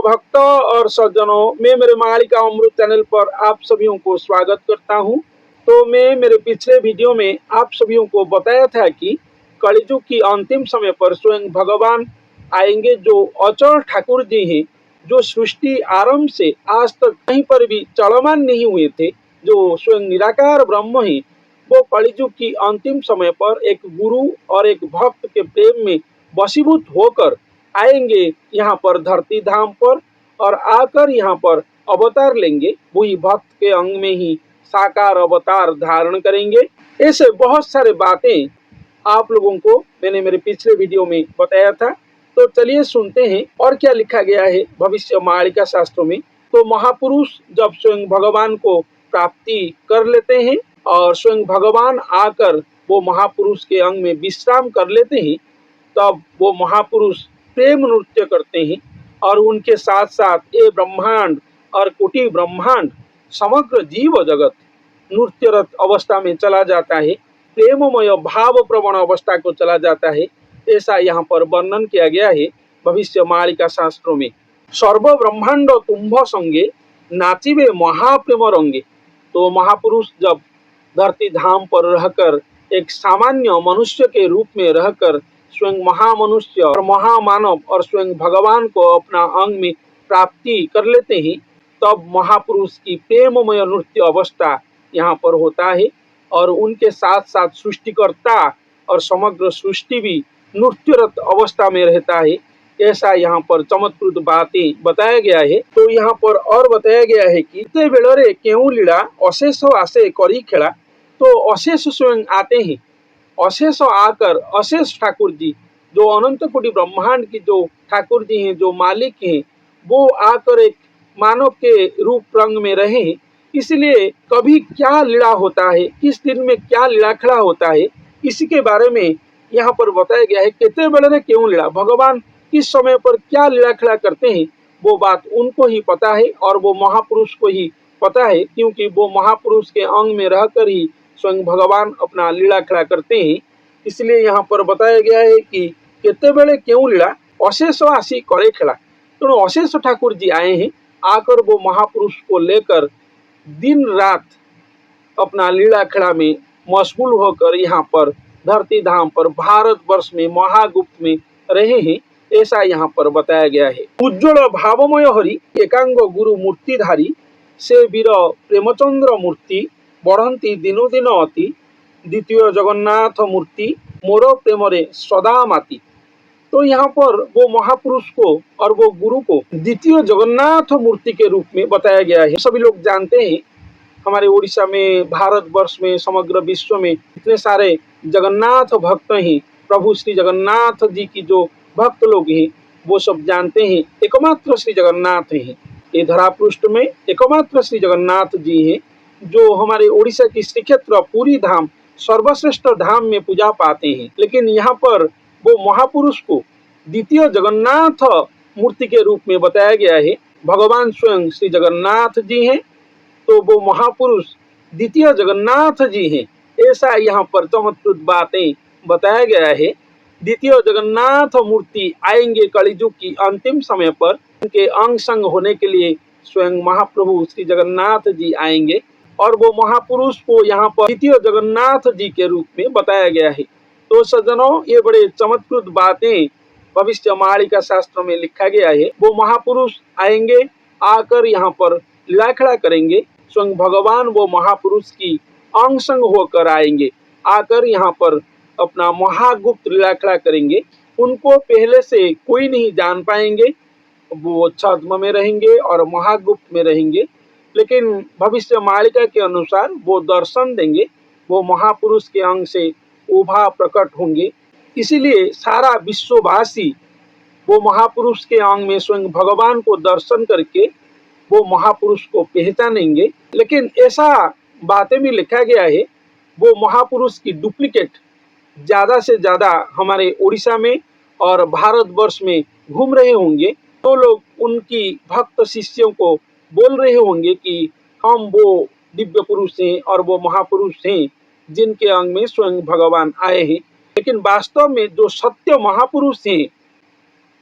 भक्त और सज्जनों, मैं मेरे मालिका अमृत चैनल पर आप सभी को स्वागत करता हूं। तो मैं मेरे पिछले वीडियो में आप सभी को बताया था कि कलियुग की अंतिम समय पर स्वयं भगवान आएंगे, जो अचल ठाकुर जी हैं, जो सृष्टि आरंभ से आज तक कहीं पर भी चलमान नहीं हुए थे, जो स्वयं निराकार ब्रह्म है। वो कलियुग की अंतिम समय पर एक गुरु और एक भक्त के प्रेम में वशीभूत होकर आएंगे यहाँ पर धरती धाम पर, और आकर यहाँ पर अवतार लेंगे। वही भक्त के अंग में ही साकार अवतार धारण करेंगे। ऐसे बहुत सारे बातें आप लोगों को मैंने मेरे पिछले वीडियो में बताया था। तो चलिए सुनते हैं और क्या लिखा गया है भविष्य मालिका शास्त्रों में। तो महापुरुष जब स्वयं भगवान को प्राप्ति कर लेते हैं और स्वयं भगवान आकर वो महापुरुष के अंग में विश्राम कर लेते हैं, तब वो महापुरुष प्रेम नृत्य करते हैं और उनके साथ साथ ये ब्रह्मांड और कोटि ब्रह्मांड समग्र जीव जगत नृत्यरत अवस्था में चला जाता है, प्रेममय भाव प्रवण अवस्था को चला जाता है। ऐसा यहाँ पर वर्णन किया गया है भविष्य मालिका शास्त्रों में। सर्व ब्रह्मांड तुम्भ संगे नाचिवे महाप्रेम रंगे। तो महापुरुष जब धरती धाम पर रहकर एक सामान्य मनुष्य के रूप में रहकर स्वयं महामनुष्य और महामानव और स्वयं भगवान को अपना अंग में प्राप्ति कर लेते हैं, तब महापुरुष की प्रेममय नृत्य अवस्था यहाँ पर होता है और उनके साथ साथ सृष्टिकर्ता और समग्र सृष्टि भी नृत्यरत अवस्था में रहता है। ऐसा यहाँ पर चमत्कृत बातें बताया गया है। तो यहाँ पर और बताया गया है कि ते बेलरे केउ लीला अशेष आसे करी खेला। तो अशेष स्वयं आते हैं, अशेष आकर अशेष ठाकुर जी जो अनंत कोटि ब्रह्मांड की जो ठाकुर जी हैं, जो मालिक हैं, वो आकर एक मानव के रूप रंग में रहे। इसलिए कभी क्या लीला होता है, किस दिन में क्या लीला खड़ा होता है, इसी के बारे में यहाँ पर बताया गया है। कहते बड़े क्यों लीला, भगवान किस समय पर क्या लीला खड़ा करते हैं, वो बात उनको ही पता है और वो महापुरुष को ही पता है, क्योंकि वो महापुरुष के अंग में रहकर ही स्वयं भगवान अपना लीला खड़ा करते हैं। इसलिए यहाँ पर बताया गया है कि केते बेले क्यों लीला अशेष आसी करे खेला। तो अशेष ठाकुर जी आए हैं, आकर वो महापुरुष को लेकर दिन रात अपना लीला खेला में मशगूल होकर यहाँ पर धरती धाम पर भारत वर्ष में महागुप्त में रहे हैं। ऐसा यहाँ पर बताया गया है। उज्ज्वल भावमय हरि एकांग गुरु मूर्तिधारी से वीर प्रेमचंद्र मूर्ति बढ़ंती दिनो दिन अति द्वितीय जगन्नाथ मूर्ति मोर प्रेम रे सदा माती। तो यहाँ पर वो महापुरुष को और वो गुरु को द्वितीय जगन्नाथ मूर्ति के रूप में बताया गया है। सभी लोग जानते हैं हमारे उड़ीसा में, भारत वर्ष में, समग्र विश्व में इतने सारे जगन्नाथ भक्त हैं। प्रभु श्री जगन्नाथ जी की जो भक्त लोग हैं वो सब जानते हैं एकमात्र श्री जगन्नाथ हैं। ये धरापृष्ठ में एकमात्र श्री जगन्नाथ जी हैं, जो हमारे उड़ीसा की श्री क्षेत्र पुरी धाम सर्वश्रेष्ठ धाम में पूजा पाते हैं। लेकिन यहाँ पर वो महापुरुष को द्वितीय जगन्नाथ मूर्ति के रूप में बताया गया है। भगवान स्वयं श्री जगन्नाथ जी हैं, तो वो महापुरुष द्वितीय जगन्नाथ जी हैं। ऐसा यहाँ पर चमत्कृत बातें बताया गया है। द्वितीय जगन्नाथ मूर्ति आएंगे कलियुग की अंतिम समय पर, उनके अंग संग होने के लिए स्वयं महाप्रभु श्री जगन्नाथ जी आएंगे और वो महापुरुष को यहाँ पर द्वितीय जगन्नाथ जी के रूप में बताया गया है। तो सज्जनों, ये बड़े चमत्कृत बातें भविष्य मालिका शास्त्र में लिखा गया है। वो महापुरुष आएंगे, आकर यहाँ पर लीला खड़ा करेंगे। स्वयं भगवान वो महापुरुष की अंग संग होकर आएंगे, आकर यहाँ पर अपना महागुप्त लीला खड़ा करेंगे। उनको पहले से कोई नहीं जान पाएंगे, वो छद्म में रहेंगे और महागुप्त में रहेंगे। लेकिन भविष्य मालिका के अनुसार वो दर्शन देंगे, वो महापुरुष के अंग से उभा प्रकट होंगे। इसीलिए सारा विश्ववासी वो महापुरुष के अंग में स्वयं भगवान को दर्शन करके वो महापुरुष को पहचानेंगे। लेकिन ऐसा बातें भी लिखा गया है, वो महापुरुष की डुप्लीकेट ज़्यादा से ज़्यादा हमारे उड़ीसा में और भारतवर्ष में घूम रहे होंगे। तो लोग उनकी भक्त शिष्यों को बोल रहे होंगे कि हम वो दिव्य पुरुष हैं और वो महापुरुष हैं जिनके अंग में स्वयं भगवान आए हैं। लेकिन वास्तव में जो सत्य महापुरुष हैं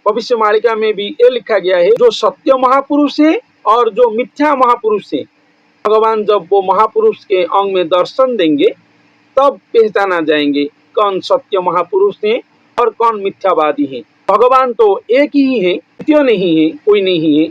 भविष्य मालिका में भी ये लिखा गया है, जो सत्य महापुरुष है और जो मिथ्या महापुरुष है, भगवान जब वो महापुरुष के अंग में दर्शन देंगे तब पहचाना जाएंगे कौन सत्य महापुरुष है और कौन मिथ्यावादी है। भगवान तो एक ही है, द्वितीय नहीं है, कोई नहीं है।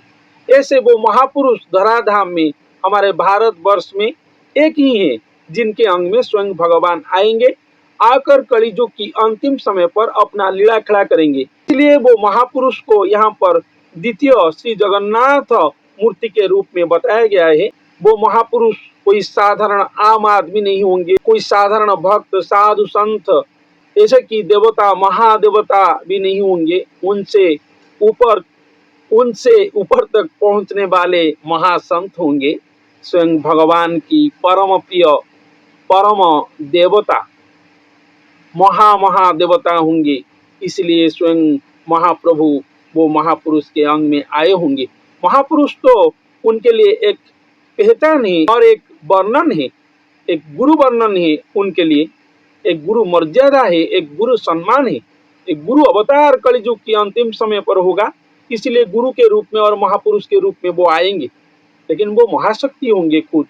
ऐसे वो महापुरुष धराधाम में हमारे भारत वर्ष में एक ही है, जिनके अंग में स्वयं भगवान आएंगे, आकर कलियुग की अंतिम समय पर अपना लीला खड़ा करेंगे। इसलिए वो महापुरुष को यहाँ पर द्वितीय श्री जगन्नाथ मूर्ति के रूप में बताया गया है। वो महापुरुष कोई साधारण आम आदमी नहीं होंगे, कोई साधारण भक्त साधु संत ऐसे कि देवता महादेवता भी नहीं होंगे। उनसे ऊपर तक पहुंचने वाले महासंत होंगे। स्वयं भगवान की परम प्रिय परम देवता महादेवता होंगे। इसलिए स्वयं महाप्रभु वो महापुरुष के अंग में आए होंगे। महापुरुष तो उनके लिए एक पहचान है और एक वर्णन है, एक गुरु वर्णन है, उनके लिए एक गुरु मर्यादा है, एक गुरु सम्मान है। एक गुरु अवतार कलियुग की अंतिम समय पर होगा, इसलिए गुरु के रूप में और महापुरुष के रूप में वो आएंगे, लेकिन वो महाशक्ति होंगे खुद।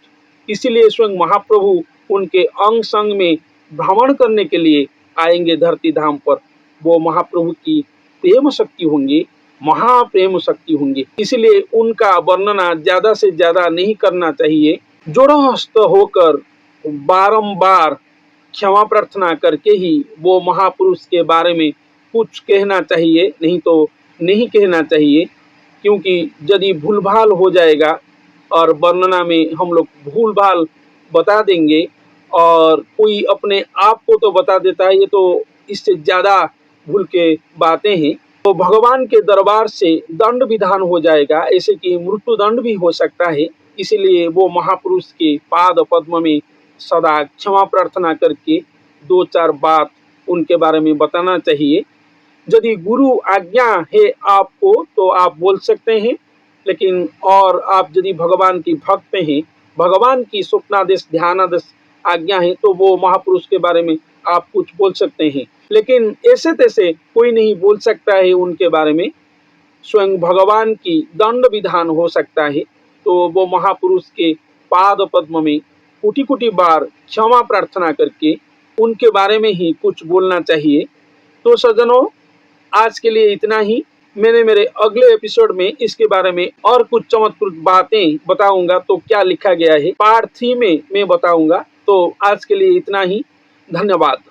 इसीलिए स्वयं महाप्रभु उनके अंग संग में भ्रमण करने के लिए आएंगे धरती धाम पर। वो महाप्रभु की प्रेम शक्ति होंगे, महाप्रेम शक्ति होंगे। इसलिए उनका वर्णना ज्यादा से ज्यादा नहीं करना चाहिए। जोड़हस्त होकर बारंबार क्षमा प्रार्थना करके ही वो महापुरुष के बारे में कुछ कहना चाहिए, नहीं तो नहीं कहना चाहिए। क्योंकि यदि भूलभाल हो जाएगा और वर्णना में हम लोग भूलभाल बता देंगे और कोई अपने आप को तो बता देता है, ये तो इससे ज्यादा भूल के बातें हैं, तो भगवान के दरबार से दंड विधान हो जाएगा, ऐसे कि मृत्यु दंड भी हो सकता है। इसलिए वो महापुरुष के पाद पद्म में सदा क्षमा प्रार्थना करके दो चार बात उनके बारे में बताना चाहिए। यदि गुरु आज्ञा है आपको तो आप बोल सकते हैं, लेकिन और आप यदि भगवान की भक्त हैं, भगवान की स्वप्नादेश ध्यानादेश आज्ञा है, तो वो महापुरुष के बारे में आप कुछ बोल सकते हैं। लेकिन ऐसे तैसे कोई नहीं बोल सकता है उनके बारे में। स्वयं भगवान की दंड विधान हो सकता है, तो वो महापुरुष के पाद पद्म में कोटि कोटि बार क्षमा प्रार्थना करके उनके बारे में ही कुछ बोलना चाहिए। तो सज्जनों, आज के लिए इतना ही। मैंने मेरे अगले एपिसोड में इसके बारे में और कुछ चमत्कृत बातें बताऊंगा, तो क्या लिखा गया है पार्ट 3 में मैं बताऊंगा। तो आज के लिए इतना ही। धन्यवाद।